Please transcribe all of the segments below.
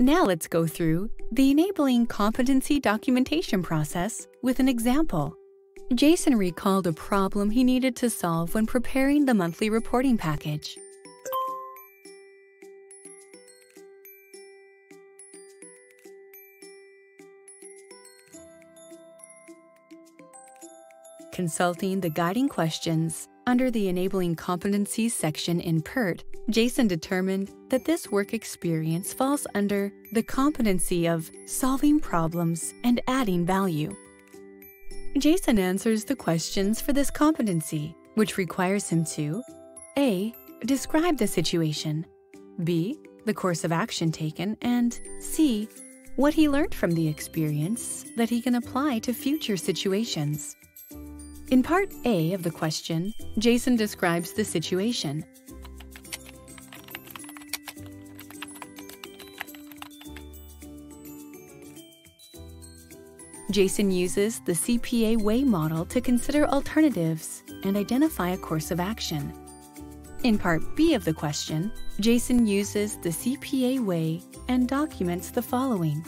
Now let's go through the enabling competency documentation process with an example. Jason recalled a problem he needed to solve when preparing the monthly reporting package. Consulting the guiding questions under the Enabling Competencies section in PERT, Jason determined that this work experience falls under the competency of solving problems and adding value. Jason answers the questions for this competency, which requires him to A. Describe the situation, B. The course of action taken, and C. What he learned from the experience that he can apply to future situations. In part A of the question, Jason describes the situation. Jason uses the CPA way model to consider alternatives and identify a course of action. In part B of the question, Jason uses the CPA way and documents the following.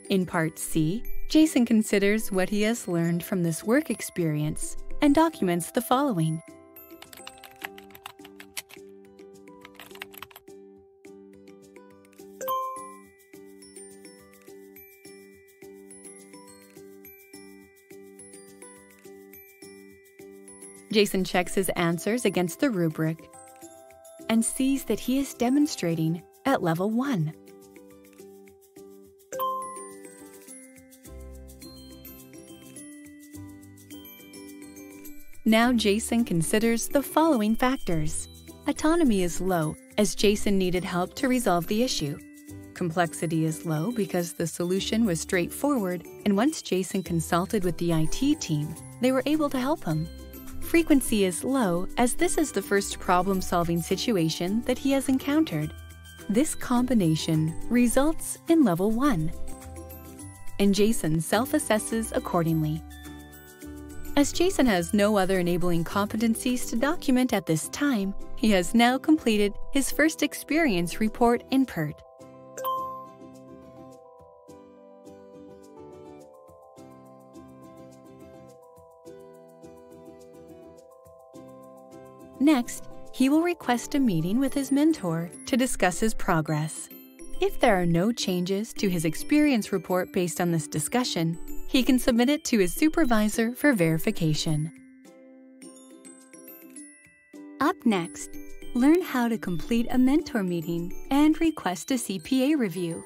In part C, Jason considers what he has learned from this work experience and documents the following. Jason checks his answers against the rubric and sees that he is demonstrating at level 1. Now Jason considers the following factors. Autonomy is low, as Jason needed help to resolve the issue. Complexity is low because the solution was straightforward, and once Jason consulted with the IT team, they were able to help him. Frequency is low, as this is the first problem-solving situation that he has encountered. This combination results in level 1. And Jason self-assesses accordingly. As Jason has no other enabling competencies to document at this time, he has now completed his first experience report in PERT. Next, he will request a meeting with his mentor to discuss his progress. If there are no changes to his experience report based on this discussion, he can submit it to his supervisor for verification. Up next, learn how to complete a mentor meeting and request a CPA review.